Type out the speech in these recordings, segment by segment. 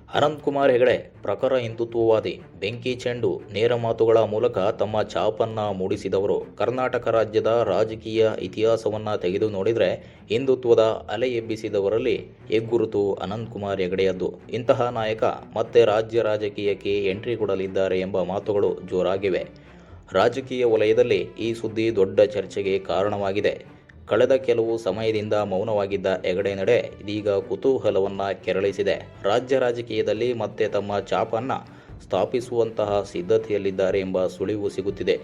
ಅನಂತಕುಮಾರ್ ಹೆಗಡೆ ಪ್ರಖರ ಹಿಂದುತ್ವವಾದಿ, ಬೆಂಕಿ ಚೆಂಡು, ನೇರ ಮಾತುಗಳ ಮೂಲಕ ತಮ್ಮ ಛಾಪನ್ನು ಮೂಡಿಸಿದವರು. ಕರ್ನಾಟಕ ರಾಜ್ಯದ ರಾಜಕೀಯ ಇತಿಹಾಸವನ್ನು ತೆಗೆದು ನೋಡಿದರೆ ಹಿಂದುತ್ವದ ಅಲೆ ಎಬ್ಬಿಸಿದವರಲ್ಲಿ ಹೆಗ್ಗುರುತು ಅನಂತಕುಮಾರ್ ಹೆಗಡೆಯದ್ದು. ಇಂತಹ ನಾಯಕ ಮತ್ತೆ ರಾಜ್ಯ ರಾಜಕೀಯಕ್ಕೆ ಎಂಟ್ರಿ ಕೊಡಲಿದ್ದಾರೆ ಎಂಬ ಮಾತುಗಳು ಜೋರಾಗಿವೆ. ರಾಜಕೀಯ ವಲಯದಲ್ಲಿ ಈ ಸುದ್ದಿ ದೊಡ್ಡ ಚರ್ಚೆಗೆ ಕಾರಣವಾಗಿದೆ. ಕಳೆದ ಕೆಲವು ಸಮಯದಿಂದ ಮೌನವಾಗಿದ್ದ ಹೆಗಡೆ ನಡೆ ಇದೀಗ ಕುತೂಹಲವನ್ನು ಕೆರಳಿಸಿದೆ. ರಾಜ್ಯ ರಾಜಕೀಯದಲ್ಲಿ ಮತ್ತೆ ತಮ್ಮ ಛಾಪನ್ನು ಸ್ಥಾಪಿಸುವಂತಹ ಸಿದ್ಧತೆಯಲ್ಲಿದ್ದಾರೆ ಎಂಬ ಸುಳಿವು ಸಿಗುತ್ತಿದೆ.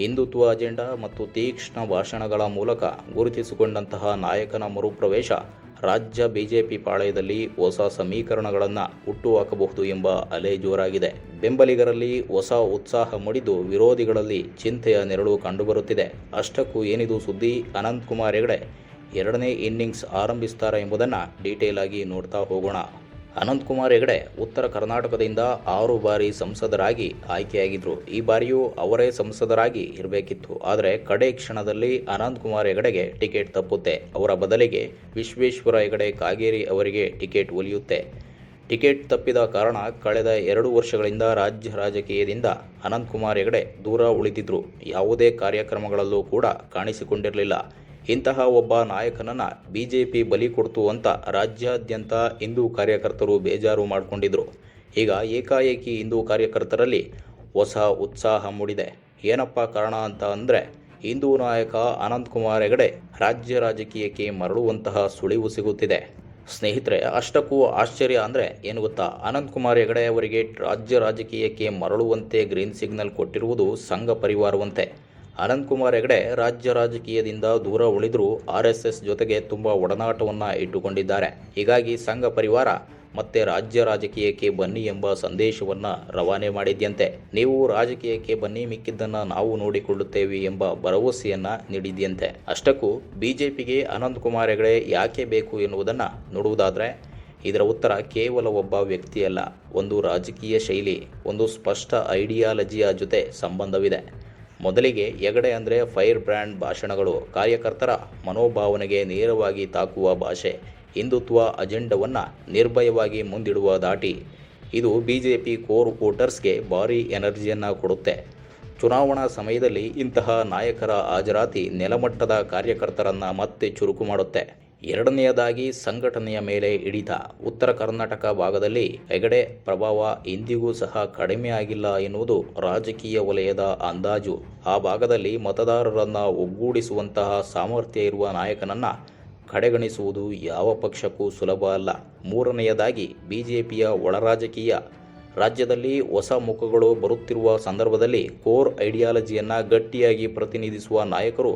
ಹಿಂದುತ್ವ ಅಜೆಂಡಾ ಮತ್ತು ತೀಕ್ಷ್ಣ ಭಾಷಣಗಳ ಮೂಲಕ ಗುರುತಿಸಿಕೊಂಡಂತಹ ನಾಯಕನ ಮರುಪ್ರವೇಶ ರಾಜ್ಯ ಬಿಜೆಪಿ ಪಾಳೆಯದಲ್ಲಿ ಹೊಸ ಸಮೀಕರಣಗಳನ್ನು ಹುಟ್ಟುಹಾಕಬಹುದು ಎಂಬ ಅಲೆ ಜೋರಾಗಿದೆ. ಬೆಂಬಲಿಗರಲ್ಲಿ ಹೊಸ ಉತ್ಸಾಹ ಮೂಡಿದ್ದು ವಿರೋಧಿಗಳಲ್ಲಿ ಚಿಂತೆಯ ನೆರಳು ಕಂಡುಬರುತ್ತಿದೆ. ಅಷ್ಟಕ್ಕೂ ಏನಿದು ಸುದ್ದಿ? ಅನಂತಕುಮಾರ್ ಹೆಗಡೆ ಎರಡನೇ ಇನ್ನಿಂಗ್ಸ್ ಆರಂಭಿಸ್ತಾರಾ ಎಂಬುದನ್ನು ಡೀಟೇಲ್ ಆಗಿ ನೋಡ್ತಾ ಹೋಗೋಣ. ಅನಂತಕುಮಾರ್ ಹೆಗಡೆ ಉತ್ತರ ಕರ್ನಾಟಕದಿಂದ 6 ಬಾರಿ ಸಂಸದರಾಗಿ ಆಯ್ಕೆಯಾಗಿದ್ದರು. ಈ ಬಾರಿಯೂ ಅವರೇ ಸಂಸದರಾಗಿ ಇರಬೇಕಿತ್ತು. ಆದರೆ ಕಡೆ ಕ್ಷಣದಲ್ಲಿ ಅನಂತಕುಮಾರ್ ಹೆಗಡೆಗೆ ಟಿಕೆಟ್ ತಪ್ಪುತ್ತೆ. ಅವರ ಬದಲಿಗೆ ವಿಶ್ವೇಶ್ವರ ಹೆಗಡೆ ಕಾಗೇರಿ ಅವರಿಗೆ ಟಿಕೆಟ್ ಒಲಿಯುತ್ತೆ. ಟಿಕೆಟ್ ತಪ್ಪಿದ ಕಾರಣ ಕಳೆದ 2 ವರ್ಷಗಳಿಂದ ರಾಜ್ಯ ರಾಜಕೀಯದಿಂದ ಅನಂತಕುಮಾರ್ ಹೆಗಡೆ ದೂರ ಉಳಿದಿದ್ದರು. ಯಾವುದೇ ಕಾರ್ಯಕ್ರಮಗಳಲ್ಲೂ ಕೂಡ ಕಾಣಿಸಿಕೊಂಡಿರಲಿಲ್ಲ. ಇಂತಹ ಒಬ್ಬ ನಾಯಕನನ್ನು ಬಿಜೆಪಿ ಬಲಿ ಕೊಡ್ತು ಅಂತ ರಾಜ್ಯಾದ್ಯಂತ ಹಿಂದೂ ಕಾರ್ಯಕರ್ತರು ಬೇಜಾರು ಮಾಡಿಕೊಂಡಿದ್ರು. ಈಗ ಏಕಾಏಕಿ ಹಿಂದೂ ಕಾರ್ಯಕರ್ತರಲ್ಲಿ ಹೊಸ ಉತ್ಸಾಹ ಮೂಡಿದೆ. ಏನಪ್ಪ ಕಾರಣ ಅಂತ ಅಂದರೆ, ಹಿಂದೂ ನಾಯಕ ಅನಂತಕುಮಾರ್ ಹೆಗಡೆ ರಾಜ್ಯ ರಾಜಕೀಯಕ್ಕೆ ಮರಳುವಂತಹ ಸುಳಿವು ಸಿಗುತ್ತಿದೆ. ಸ್ನೇಹಿತರೆ, ಅಷ್ಟಕ್ಕೂ ಆಶ್ಚರ್ಯ ಅಂದರೆ ಏನು ಗೊತ್ತಾ? ಅನಂತಕುಮಾರ್ ಹೆಗಡೆ ಅವರಿಗೆ ರಾಜ್ಯ ರಾಜಕೀಯಕ್ಕೆ ಮರಳುವಂತೆ ಗ್ರೀನ್ ಸಿಗ್ನಲ್ ಕೊಟ್ಟಿರುವುದು ಸಂಘ ಪರಿವಾರವಂತೆ. ಅನಂತಕುಮಾರ್ ಹೆಗಡೆ ರಾಜ್ಯ ರಾಜಕೀಯದಿಂದ ದೂರ ಉಳಿದರೂ RSS ಜೊತೆಗೆ ತುಂಬ ಒಡನಾಟವನ್ನು ಇಟ್ಟುಕೊಂಡಿದ್ದಾರೆ. ಹೀಗಾಗಿ ಸಂಘ ಪರಿವಾರ ಮತ್ತೆ ರಾಜ್ಯ ರಾಜಕೀಯಕ್ಕೆ ಬನ್ನಿ ಎಂಬ ಸಂದೇಶವನ್ನು ರವಾನೆ ಮಾಡಿದ್ಯಂತೆ. ನೀವು ರಾಜಕೀಯಕ್ಕೆ ಬನ್ನಿ, ಮಿಕ್ಕಿದ್ದನ್ನು ನಾವು ನೋಡಿಕೊಳ್ಳುತ್ತೇವೆ ಎಂಬ ಭರವಸೆಯನ್ನು ನೀಡಿದ್ಯಂತೆ. ಅಷ್ಟಕ್ಕೂ ಬಿಜೆಪಿಗೆ ಅನಂತಕುಮಾರ್ ಹೆಗಡೆ ಯಾಕೆ ಬೇಕು ಎನ್ನುವುದನ್ನು ನೋಡುವುದಾದರೆ, ಇದರ ಉತ್ತರ ಕೇವಲ ಒಬ್ಬ ವ್ಯಕ್ತಿಯಲ್ಲ, ಒಂದು ರಾಜಕೀಯ ಶೈಲಿ, ಒಂದು ಸ್ಪಷ್ಟ ಐಡಿಯಾಲಜಿಯ ಜೊತೆ ಸಂಬಂಧವಿದೆ. ಮೊದಲಿಗೆ ಹೆಗಡೆ ಅಂದರೆ ಫೈರ್ ಬ್ರ್ಯಾಂಡ್ ಭಾಷಣಗಳು, ಕಾರ್ಯಕರ್ತರ ಮನೋಭಾವನೆಗೆ ನೇರವಾಗಿ ತಾಕುವ ಭಾಷೆ, ಹಿಂದುತ್ವ ಅಜೆಂಡವನ್ನು ನಿರ್ಭಯವಾಗಿ ಮುಂದಿಡುವ ದಾಟಿ. ಇದು ಬಿಜೆಪಿ ಕೋರ್ ವೋಟರ್ಸ್ಗೆ ಭಾರೀ ಎನರ್ಜಿಯನ್ನು ಕೊಡುತ್ತೆ. ಚುನಾವಣಾ ಸಮಯದಲ್ಲಿ ಇಂತಹ ನಾಯಕರ ಹಾಜರಾತಿ ನೆಲಮಟ್ಟದ ಕಾರ್ಯಕರ್ತರನ್ನು ಮತ್ತೆ ಚುರುಕು ಮಾಡುತ್ತೆ. ಎರಡನೆಯದಾಗಿ ಸಂಘಟನೆಯ ಮೇಲೆ ಹಿಡಿತ. ಉತ್ತರ ಕರ್ನಾಟಕ ಭಾಗದಲ್ಲಿ ಹೆಗಡೆ ಪ್ರಭಾವ ಇಂದಿಗೂ ಸಹ ಕಡಿಮೆ ಆಗಿಲ್ಲ ಎನ್ನುವುದು ರಾಜಕೀಯ ವಲಯದ ಅಂದಾಜು. ಆ ಭಾಗದಲ್ಲಿ ಮತದಾರರನ್ನು ಒಗ್ಗೂಡಿಸುವಂತಹ ಸಾಮರ್ಥ್ಯ ಇರುವ ನಾಯಕನನ್ನು ಕಡೆಗಣಿಸುವುದು ಯಾವ ಪಕ್ಷಕ್ಕೂ ಸುಲಭ ಅಲ್ಲ. ಮೂರನೆಯದಾಗಿ ಬಿಜೆಪಿಯ ಒಳರಾಜಕೀಯ. ರಾಜ್ಯದಲ್ಲಿ ಹೊಸ ಮುಖಗಳು ಬರುತ್ತಿರುವ ಸಂದರ್ಭದಲ್ಲಿ ಕೋರ್ ಐಡಿಯಾಲಜಿಯನ್ನು ಗಟ್ಟಿಯಾಗಿ ಪ್ರತಿನಿಧಿಸುವ ನಾಯಕರು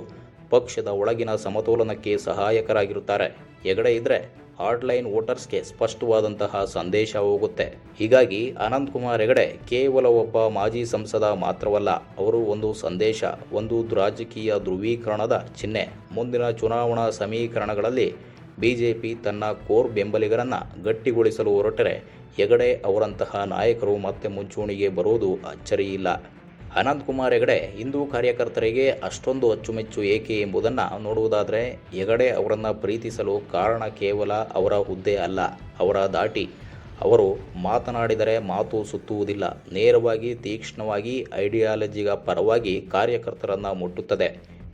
ಪಕ್ಷದ ಒಳಗಿನ ಸಮತೋಲನಕ್ಕೆ ಸಹಾಯಕರಾಗಿರುತ್ತಾರೆ. ಹೆಗಡೆ ಇದ್ದರೆ ಹಾರ್ಡ್ಲೈನ್ ವೋಟರ್ಸ್ಗೆ ಸ್ಪಷ್ಟವಾದಂತಹ ಸಂದೇಶ ಹೋಗುತ್ತೆ. ಹೀಗಾಗಿ ಅನಂತಕುಮಾರ್ ಹೆಗಡೆ ಕೇವಲ ಒಬ್ಬ ಮಾಜಿ ಸಂಸದ ಮಾತ್ರವಲ್ಲ, ಅವರು ಒಂದು ಸಂದೇಶ, ಒಂದು ರಾಜಕೀಯ ಧ್ರುವೀಕರಣದ ಚಿಹ್ನೆ. ಮುಂದಿನ ಚುನಾವಣಾ ಸಮೀಕರಣಗಳಲ್ಲಿ ಬಿಜೆಪಿ ತನ್ನ ಕೋರ್ ಬೆಂಬಲಿಗರನ್ನು ಗಟ್ಟಿಗೊಳಿಸಲು ಹೊರಟರೆ ಹೆಗಡೆ ಅವರಂತಹ ನಾಯಕರು ಮತ್ತೆ ಮುಂಚೂಣಿಗೆ ಬರೋದು ಅಚ್ಚರಿಯಿಲ್ಲ. ಅನಂತಕುಮಾರ್ ಹೆಗಡೆ ಹಿಂದೂ ಕಾರ್ಯಕರ್ತರಿಗೆ ಅಷ್ಟೊಂದು ಅಚ್ಚುಮೆಚ್ಚು ಏಕೆ ಎಂಬುದನ್ನು ನೋಡುವುದಾದರೆ, ಹೆಗಡೆ ಅವರನ್ನು ಪ್ರೀತಿಸಲು ಕಾರಣ ಕೇವಲ ಅವರ ಹುದ್ದೆ ಅಲ್ಲ, ಅವರ ದಾಟಿ. ಅವರು ಮಾತನಾಡಿದರೆ ಮಾತು ಸುತ್ತುವುದಿಲ್ಲ, ನೇರವಾಗಿ ತೀಕ್ಷ್ಣವಾಗಿ ಐಡಿಯಾಲಜಿಗ ಪರವಾಗಿ ಕಾರ್ಯಕರ್ತರನ್ನು ಮುಟ್ಟುತ್ತದೆ.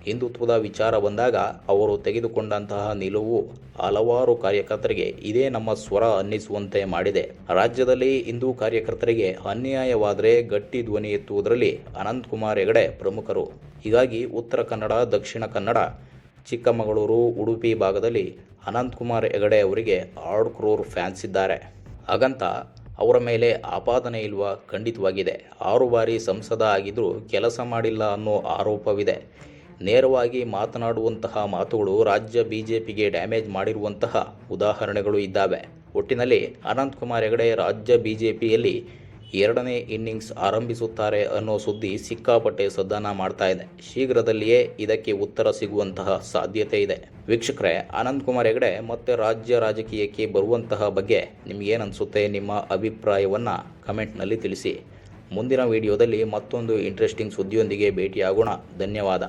ಹಿಂದುತ್ವದ ವಿಚಾರ ಬಂದಾಗ ಅವರು ತೆಗೆದುಕೊಂಡಂತಹ ನಿಲುವು ಹಲವಾರು ಕಾರ್ಯಕರ್ತರಿಗೆ ಇದೇ ನಮ್ಮ ಸ್ವರ ಅನ್ನಿಸುವಂತೆ ಮಾಡಿದೆ. ರಾಜ್ಯದಲ್ಲಿ ಹಿಂದೂ ಕಾರ್ಯಕರ್ತರಿಗೆ ಅನ್ಯಾಯವಾದರೆ ಗಟ್ಟಿ ಧ್ವನಿ ಎತ್ತುವುದರಲ್ಲಿ ಅನಂತಕುಮಾರ್ ಹೆಗಡೆ ಪ್ರಮುಖರು. ಹೀಗಾಗಿ ಉತ್ತರ ಕನ್ನಡ, ದಕ್ಷಿಣ ಕನ್ನಡ, ಚಿಕ್ಕಮಗಳೂರು, ಉಡುಪಿ ಭಾಗದಲ್ಲಿ ಅನಂತಕುಮಾರ್ ಹೆಗಡೆ ಅವರಿಗೆ 6 ಕ್ರೋರ್ ಫ್ಯಾನ್ಸ್ ಇದ್ದಾರೆ. ಹಾಗಂತ ಅವರ ಮೇಲೆ ಆಪಾದನೆ ಇಲ್ವಾ? ಖಂಡಿತವಾಗಿದೆ. 6 ಬಾರಿ ಸಂಸದ ಆಗಿದ್ದರೂ ಕೆಲಸ ಮಾಡಿಲ್ಲ ಅನ್ನೋ ಆರೋಪವಿದೆ. ನೇರವಾಗಿ ಮಾತನಾಡುವಂತಹ ಮಾತುಗಳು ರಾಜ್ಯ ಬಿಜೆಪಿಗೆ ಡ್ಯಾಮೇಜ್ ಮಾಡಿರುವಂತಹ ಉದಾಹರಣೆಗಳು ಇದ್ದಾವೆ. ಒಟ್ಟಿನಲ್ಲಿ ಅನಂತಕುಮಾರ್ ಹೆಗಡೆ ರಾಜ್ಯ ಬಿಜೆಪಿಯಲ್ಲಿ ಎರಡನೇ ಇನ್ನಿಂಗ್ಸ್ ಆರಂಭಿಸುತ್ತಾರೆ ಅನ್ನೋ ಸುದ್ದಿ ಸಿಕ್ಕಾಪಟ್ಟೆ ಸದ್ದನ್ನು ಮಾಡ್ತಾ ಇದೆ. ಶೀಘ್ರದಲ್ಲಿಯೇ ಇದಕ್ಕೆ ಉತ್ತರ ಸಿಗುವಂತಹ ಸಾಧ್ಯತೆ ಇದೆ. ವೀಕ್ಷಕರೇ, ಅನಂತಕುಮಾರ್ ಹೆಗಡೆ ಮತ್ತೆ ರಾಜ್ಯ ರಾಜಕೀಯಕ್ಕೆ ಬರುವಂತಹ ಬಗ್ಗೆ ನಿಮಗೇನನ್ಸುತ್ತೆ? ನಿಮ್ಮ ಅಭಿಪ್ರಾಯವನ್ನು ಕಮೆಂಟ್ನಲ್ಲಿ ತಿಳಿಸಿ. ಮುಂದಿನ ವಿಡಿಯೋದಲ್ಲಿ ಮತ್ತೊಂದು ಇಂಟ್ರೆಸ್ಟಿಂಗ್ ಸುದ್ದಿಯೊಂದಿಗೆ ಭೇಟಿಯಾಗೋಣ. ಧನ್ಯವಾದ.